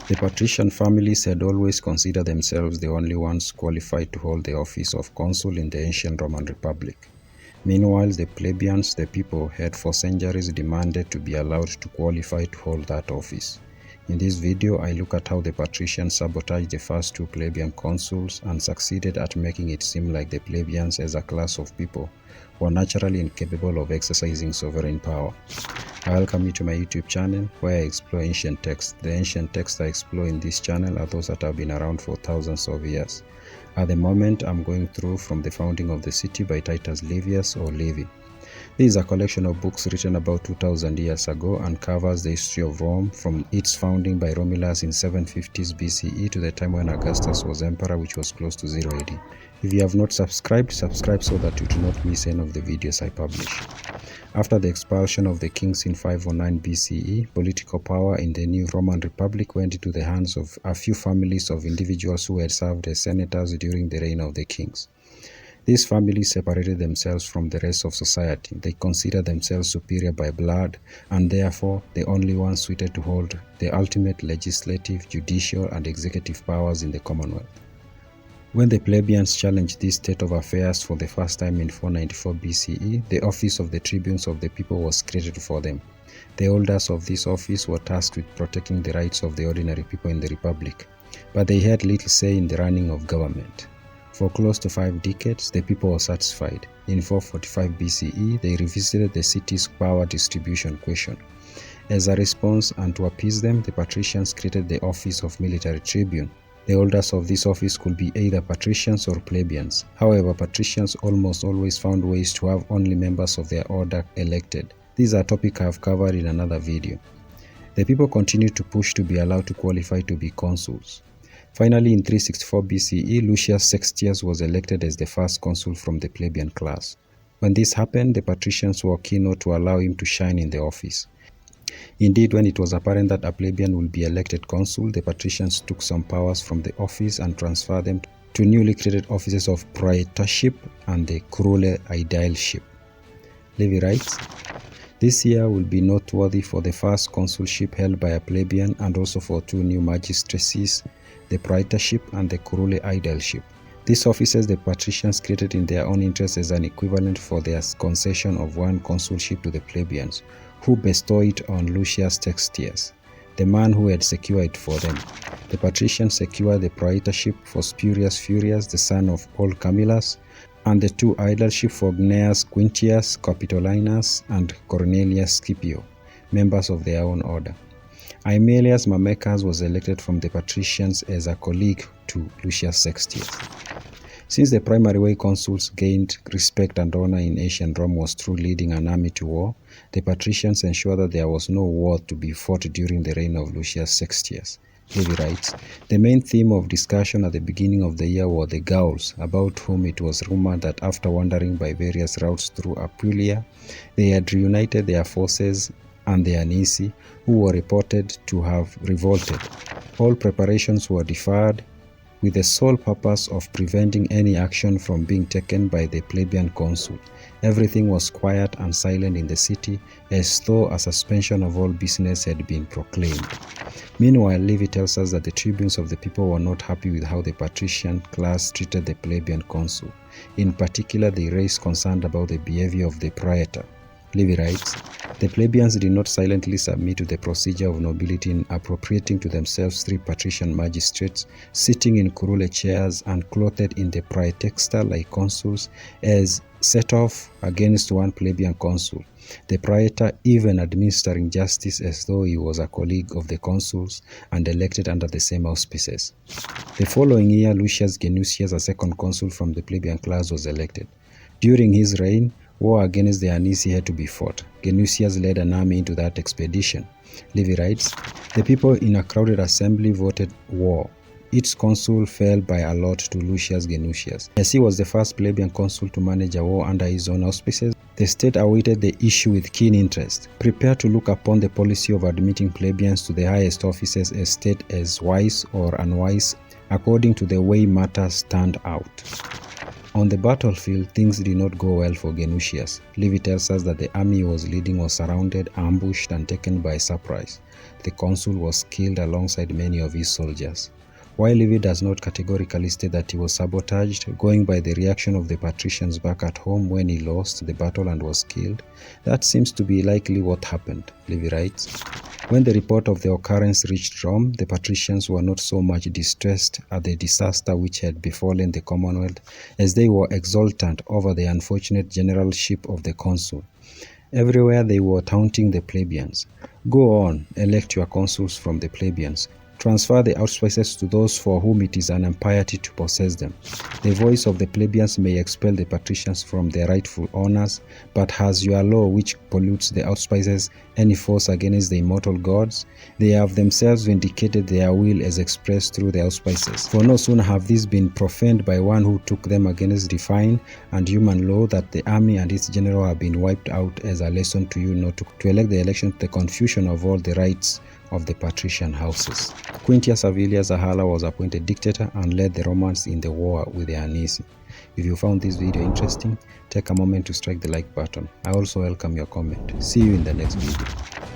The patrician families had always considered themselves the only ones qualified to hold the office of consul in the ancient Roman Republic. Meanwhile, the plebeians, the people, had for centuries demanded to be allowed to qualify to hold that office. In this video, I look at how the patricians sabotaged the first two plebeian consuls and succeeded at making it seem like the plebeians as a class of people were naturally incapable of exercising sovereign power. I welcome you to my YouTube channel where I explore ancient texts. The ancient texts I explore in this channel are those that have been around for thousands of years. At the moment, I'm going through From the Founding of the City by Titus Livius or Livy. This is a collection of books written about 2000 years ago and covers the history of Rome from its founding by Romulus in 750s BCE to the time when Augustus was emperor, which was close to 0 AD. If you have not subscribed, subscribe so that you do not miss any of the videos I publish. After the expulsion of the kings in 509 BCE, political power in the new Roman Republic went into the hands of a few families of individuals who had served as senators during the reign of the kings. These families separated themselves from the rest of society. They considered themselves superior by blood and therefore the only ones suited to hold the ultimate legislative, judicial, and executive powers in the commonwealth. When the plebeians challenged this state of affairs for the first time in 494 BCE, the office of the tribunes of the people was created for them. The holders of this office were tasked with protecting the rights of the ordinary people in the republic, but they had little say in the running of government. For close to 5 decades, the people were satisfied. In 445 BCE, they revisited the city's power distribution question. As a response and to appease them, the patricians created the office of military tribune. The holders of this office could be either patricians or plebeians. However, patricians almost always found ways to have only members of their order elected. This is a topic I have covered in another video. The people continued to push to be allowed to qualify to be consuls. Finally, in 364 BCE, Lucius Sextius was elected as the first consul from the plebeian class. When this happened, the patricians were keen not to allow him to shine in the office. Indeed, when it was apparent that a plebeian would be elected consul, the patricians took some powers from the office and transferred them to newly created offices of praetorship and the curule aedileship. Livy writes, "This year will be noteworthy for the first consulship held by a plebeian and also for two new magistracies, the praetorship and the curule aedileship. These offices the patricians created in their own interest as an equivalent for their concession of one consulship to the plebeians, who bestowed it on Lucius Sextius, the man who had secured it for them. The patricians secured the praetorship for Spurius Furius, the son of old Camillus, and the two aedileships for Gnaeus Quintius Capitolinus and Cornelius Scipio, members of their own order. Aemilius Mamercus was elected from the patricians as a colleague to Lucius Sextius. Since the primary way consuls gained respect and honor in ancient Rome was through leading an army to war, the patricians ensured that there was no war to be fought during the reign of Lucius Sextius. Livy writes, "The main theme of discussion at the beginning of the year were the Gauls, about whom it was rumored that after wandering by various routes through Apulia, they had reunited their forces and the Anisi, who were reported to have revolted. All preparations were deferred, with the sole purpose of preventing any action from being taken by the plebeian consul. Everything was quiet and silent in the city, as though a suspension of all business had been proclaimed." Meanwhile, Livy tells us that the tribunes of the people were not happy with how the patrician class treated the plebeian consul. In particular, they raised concern about the behavior of the praetor. Livy writes, "The plebeians did not silently submit to the procedure of nobility in appropriating to themselves 3 patrician magistrates, sitting in curule chairs and clothed in the praetexta like consuls, as set off against one plebeian consul, the praetor even administering justice as though he was a colleague of the consuls and elected under the same auspices." The following year, Lucius Genusius, a second consul from the plebeian class, was elected. During his reign, war against the Anisi had to be fought. Genusius led an army into that expedition. Livy writes, "The people in a crowded assembly voted war. Its consul fell by a lot to Lucius Genusius. As he was the first plebeian consul to manage a war under his own auspices, the state awaited the issue with keen interest, prepared to look upon the policy of admitting plebeians to the highest offices as state as wise or unwise, according to the way matters turned out. On the battlefield, things did not go well for Genutius. Livy tells us that the army he was leading was surrounded, ambushed, and taken by surprise. The consul was killed alongside many of his soldiers. While Livy does not categorically state that he was sabotaged, going by the reaction of the patricians back at home when he lost the battle and was killed, that seems to be likely what happened, Livy writes. When the report of the occurrence reached Rome, the patricians were not so much distressed at the disaster which had befallen the commonwealth as they were exultant over the unfortunate generalship of the consul. Everywhere they were taunting the plebeians. Go on, elect your consuls from the plebeians. Transfer the auspices to those for whom it is an impiety to possess them. The voice of the plebeians may expel the patricians from their rightful honors, but has your law which pollutes the auspices any force against the immortal gods? They have themselves vindicated their will as expressed through the auspices. For no sooner have these been profaned by one who took them against divine and human law that the army and its general have been wiped out as a lesson to you not to elect the election to the confusion of all the rights of the patrician houses. Quintius Avilius Ahala was appointed dictator and led the Romans in the war with the Anisi. If you found this video interesting, take a moment to strike the like button. I also welcome your comment. See you in the next video.